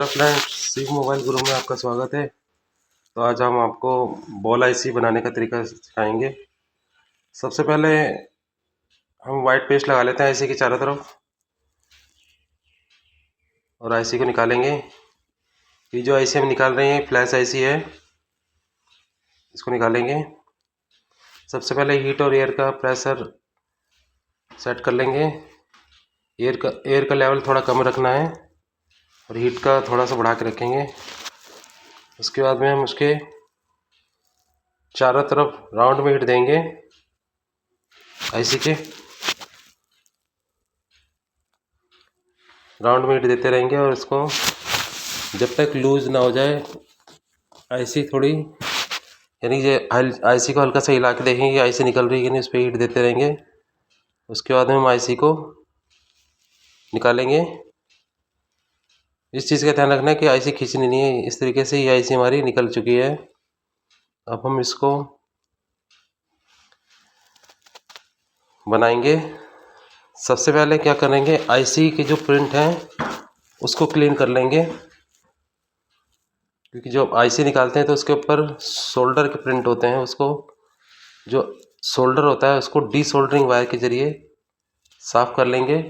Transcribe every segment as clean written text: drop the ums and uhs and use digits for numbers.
Friends, Shiv mobile गुरु में आपका स्वागत है। तो आज हम आपको बॉल आईसी बनाने का तरीका सिखाएंगे। सबसे पहले हम वाइट पेस्ट लगा लेते हैं आईसी के चारों तरफ और आईसी को निकालेंगे। ये जो आईसी हम निकाल रहे हैं फ्लैश आईसी है, इसको निकालेंगे। सबसे पहले हीट और एयर का प्रेशर सेट कर लेंगे। एयर का लेवल थोड़ा कम रखना है और हीट का थोड़ा सा बढ़ा के रखेंगे। उसके बाद में हम उसके चारों तरफ राउंड में हीट देंगे आईसी के। राउंड में हीट देते रहेंगे और इसको जब तक लूज ना हो जाए आईसी थोड़ी, यानी ये आईसी को हल्का सा हिला के देखेंगे कि आईसी निकल रही है कि नहीं, उस पर हीट देते रहेंगे। उसके बाद में हम आईसी को निकालेंगे। इस चीज़ का ध्यान रखना है कि आईसी खींचनी नहीं है। इस तरीके से ये आईसी हमारी निकल चुकी है। अब हम इसको बनाएंगे। सबसे पहले क्या करेंगे, आईसी की जो प्रिंट है उसको क्लीन कर लेंगे, क्योंकि जो आईसी निकालते हैं तो उसके ऊपर सोल्डर के प्रिंट होते हैं। उसको जो सोल्डर होता है उसको डी सोल्डरिंग वायर के जरिए साफ कर लेंगे।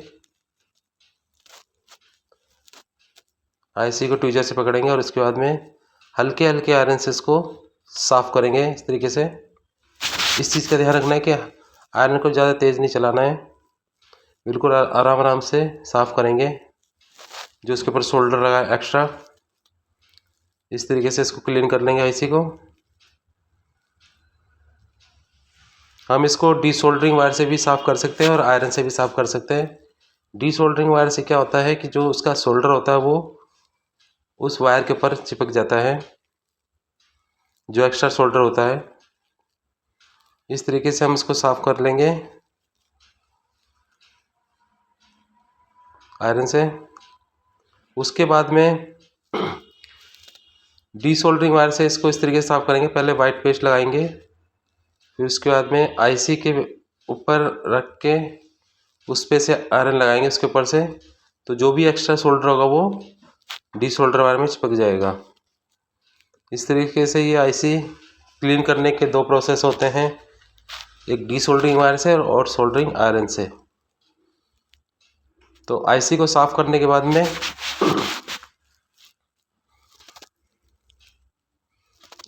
आईसी को ट्वीजर से पकड़ेंगे और उसके बाद में हल्के हल्के आयरन से इसको साफ करेंगे इस तरीके से। इस चीज़ का ध्यान रखना है कि आयरन को ज़्यादा तेज़ नहीं चलाना है, बिल्कुल आराम आराम से साफ करेंगे। जो इसके ऊपर सोल्डर लगा है एक्स्ट्रा, इस तरीके से इसको क्लीन कर लेंगे आईसी को। हम इसको डी सोल्डरिंग वायर से भी साफ़ कर सकते हैं और आयरन से भी साफ़ कर सकते हैं। डी सोल्डरिंग वायर से क्या होता है कि जो उसका सोल्डर होता है वो उस वायर के ऊपर चिपक जाता है, जो एक्स्ट्रा सोल्डर होता है। इस तरीके से हम इसको साफ़ कर लेंगे आयरन से। उसके बाद में डी सोल्डरिंग वायर से इसको इस तरीके से साफ़ करेंगे। पहले वाइट पेस्ट लगाएंगे, फिर उसके बाद में आईसी के ऊपर रख के उस पे से आयरन लगाएंगे उसके ऊपर से, तो जो भी एक्स्ट्रा सोल्डर होगा वो डी सोल्डर वायर में चिपक जाएगा। इस तरीके से ये आईसी क्लीन करने के दो प्रोसेस होते हैं, एक डी सोल्डरिंग वायर से और सोल्डरिंग आयरन से। तो आईसी को साफ़ करने के बाद में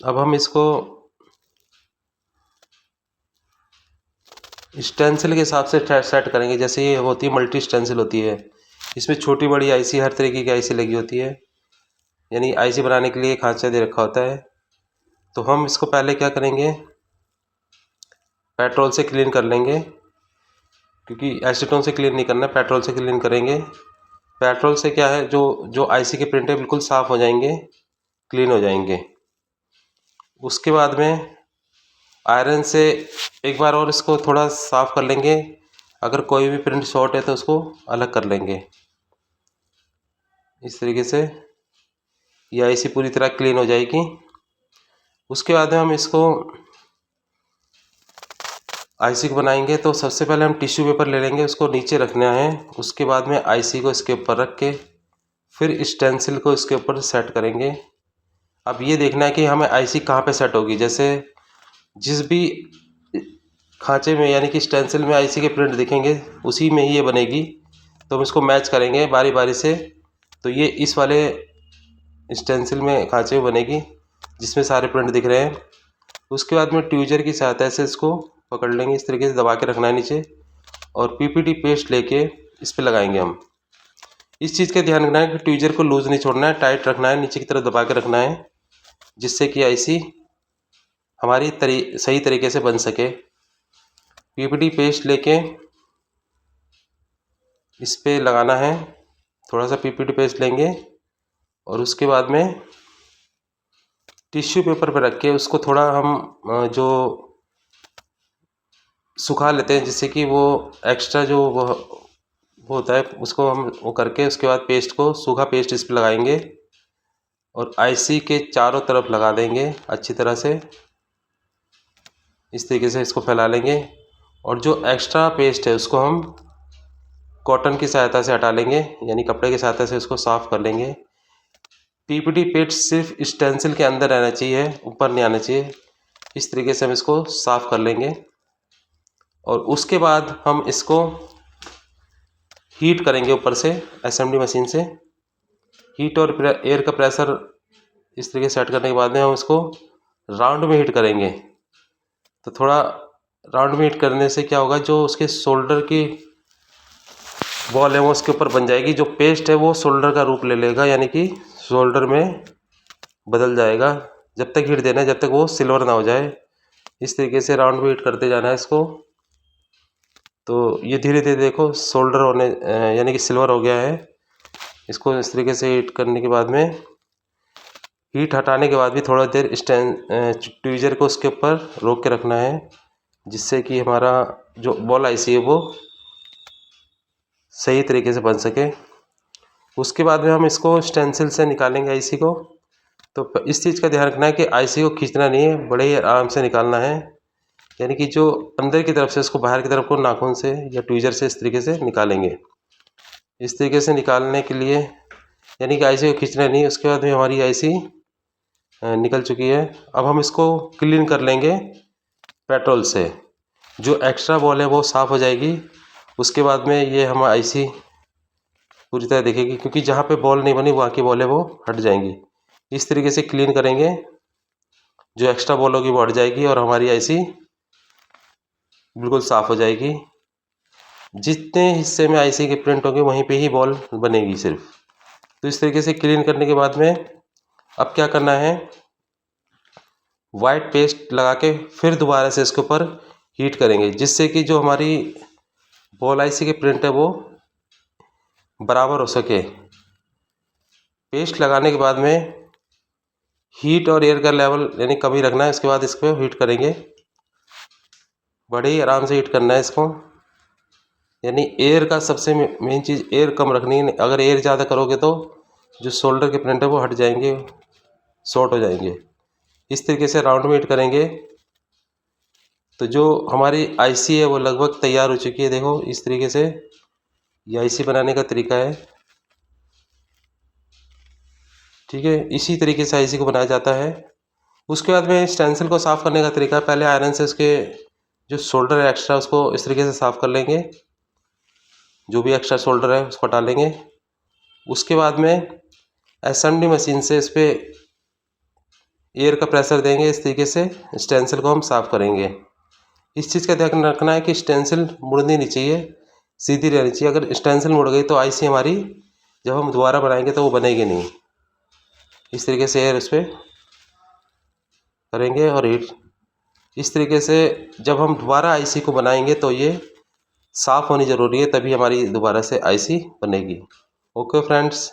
अब हम इसको स्टेंसिल के हिसाब से सेट करेंगे। जैसे ये होती है मल्टी स्टेंसिल होती है, इसमें छोटी बड़ी आईसी हर तरीके की आईसी लगी होती है, यानी आईसी बनाने के लिए खांचा दे रखा होता है। तो हम इसको पहले क्या करेंगे, पेट्रोल से क्लीन कर लेंगे, क्योंकि एसीटोन से क्लीन नहीं करना, पेट्रोल से क्लीन करेंगे। पेट्रोल से क्या है, जो आईसी के प्रिंट है बिल्कुल साफ़ हो जाएंगे, क्लीन हो जाएंगे। उसके बाद में आयरन से एक बार और इसको थोड़ा साफ़ कर लेंगे। अगर कोई भी प्रिंट शॉर्ट है तो उसको अलग कर लेंगे। इस तरीके से ये आईसी पूरी तरह क्लीन हो जाएगी। उसके बाद में हम इसको आईसी को बनाएंगे। तो सबसे पहले हम टिश्यू पेपर ले लेंगे, उसको नीचे रखना है। उसके बाद में आईसी को इसके ऊपर रख के फिर स्टेंसिल को इसके ऊपर सेट करेंगे। अब ये देखना है कि हमें आईसी कहाँ पे सेट होगी। जैसे जिस भी खांचे में यानी कि स्टेंसिल में आईसी के प्रिंट दिखेंगे उसी में ही ये बनेगी। तो हम इसको मैच करेंगे बारी बारी से। तो ये इस वाले स्टेंसिल में खांचे में बनेगी जिसमें सारे प्रिंट दिख रहे हैं। उसके बाद में ट्वीजर की सहायता से इसको पकड़ लेंगे, इस तरीके से दबा के रखना है नीचे, और पीपीटी पेस्ट लेके इस पर लगाएंगे हम। इस चीज़ का ध्यान रखना है कि ट्वीजर को लूज़ नहीं छोड़ना है, टाइट रखना है, नीचे की तरफ दबा के रखना है, जिससे कि आईसी हमारी सही तरीके से बन सके। पीपीटी पेस्ट लेके इस पे लगाना है, थोड़ा सा पीपीटी पेस्ट लेंगे और उसके बाद में टिश्यू पेपर पर रख के उसको थोड़ा हम जो सुखा लेते हैं, जिससे कि वो एक्स्ट्रा जो वो होता है उसको हम वो करके उसके बाद पेस्ट को सूखा पेस्ट इस पर लगाएंगे और आईसी के चारों तरफ लगा देंगे अच्छी तरह से। इस तरीके से इसको फैला लेंगे और जो एक्स्ट्रा पेस्ट है उसको हम कॉटन की सहायता से हटा लेंगे, यानी कपड़े की सहायता से उसको साफ़ कर लेंगे। पीपीटी पेज सिर्फ स्टेंसिल के अंदर रहना चाहिए, ऊपर नहीं आना चाहिए। इस तरीके से हम इसको साफ़ कर लेंगे और उसके बाद हम इसको हीट करेंगे ऊपर से असेंबली मशीन से। हीट और एयर का प्रेशर इस तरीके से सेट करने के बाद में हम इसको राउंड में हीट करेंगे। तो थोड़ा राउंड में हीट करने से क्या होगा, जो उसके शोल्डर की बॉल है वो उसके ऊपर बन जाएगी। जो पेस्ट है वो शोल्डर का रूप ले लेगा, यानी कि शोल्डर में बदल जाएगा। जब तक हीट देना है, जब तक वो सिल्वर ना हो जाए। इस तरीके से राउंड में हीट करते जाना है इसको। तो ये धीरे धीरे देखो शोल्डर होने यानी कि सिल्वर हो गया है। इसको इस तरीके से हीट करने के बाद में, हीट हटाने के बाद भी थोड़ा देर ट्वीजर को उसके ऊपर रोक के रखना है, जिससे कि हमारा जो बॉल आईसी है वो सही तरीके से बन सके। उसके बाद में हम इसको स्टेंसिल से निकालेंगे आईसी को। तो इस चीज़ का ध्यान रखना है कि आईसी को खींचना नहीं है, बड़े ही आराम से निकालना है। यानी कि जो अंदर की तरफ से इसको बाहर की तरफ को नाखून से या ट्वीजर से इस तरीके से निकालेंगे। इस तरीके से निकालने के लिए यानी कि आईसी को खींचना नहीं। उसके बाद में हमारी आईसी निकल चुकी है। अब हम इसको क्लीन कर लेंगे पेट्रोल से। जो एक्स्ट्रा बॉल है वो साफ़ हो जाएगी। उसके बाद में ये हम आईसी पूरी तरह देखेगी, क्योंकि जहाँ पे बॉल नहीं बनी वहाँ की बॉल है वो हट जाएंगी। इस तरीके से क्लीन करेंगे, जो एक्स्ट्रा बॉल होगी वो हट जाएगी और हमारी आईसी बिल्कुल साफ़ हो जाएगी। जितने हिस्से में आईसी की प्रिंट होगी वहीं पे ही बॉल बनेगी सिर्फ। तो इस तरीके से क्लीन करने के बाद में अब क्या करना है, वाइट पेस्ट लगा के फिर दोबारा से इसके ऊपर हीट करेंगे, जिससे कि जो हमारी बॉल आईसी की प्रिंट है वो बराबर हो सके। पेस्ट लगाने के बाद में हीट और एयर का लेवल यानी कम ही रखना है। इसके बाद इसको हीट करेंगे, बड़े ही आराम से हीट करना है इसको। यानी एयर का सबसे मेन चीज़ एयर कम रखनी है। अगर एयर ज़्यादा करोगे तो जो शोल्डर के प्रिंट है वो हट जाएंगे, शॉर्ट हो जाएंगे। इस तरीके से राउंड में हीट करेंगे। तो जो हमारी आईसी है वो लगभग तैयार हो चुकी है। देखो इस तरीके से ये आईसी बनाने का तरीका है। ठीक है, इसी तरीके से आईसी को बनाया जाता है। उसके बाद में स्टेंसिल को साफ़ करने का तरीका है, पहले आयरन से उसके जो शोल्डर है एक्स्ट्रा उसको इस तरीके से साफ़ कर लेंगे। जो भी एक्स्ट्रा शोल्डर है उसको हटा लेंगे। उसके बाद में असेंबली मशीन से इस पर एयर का प्रेशर देंगे। इस तरीके से स्टेंसिल को हम साफ़ करेंगे। इस चीज़ का ध्यान रखना है कि स्टेंसिल मुड़नी नहीं चाहिए, सीधी रहनी चाहिए। अगर स्टेंसिल मुड़ गई तो आईसी हमारी जब हम दोबारा बनाएंगे तो वो बनेगी नहीं। इस तरीके से एयर उस पर करेंगे और हीट। इस तरीके से जब हम दोबारा आईसी को बनाएंगे तो ये साफ़ होनी ज़रूरी है, तभी हमारी दोबारा से आईसी बनेगी। Okay friends.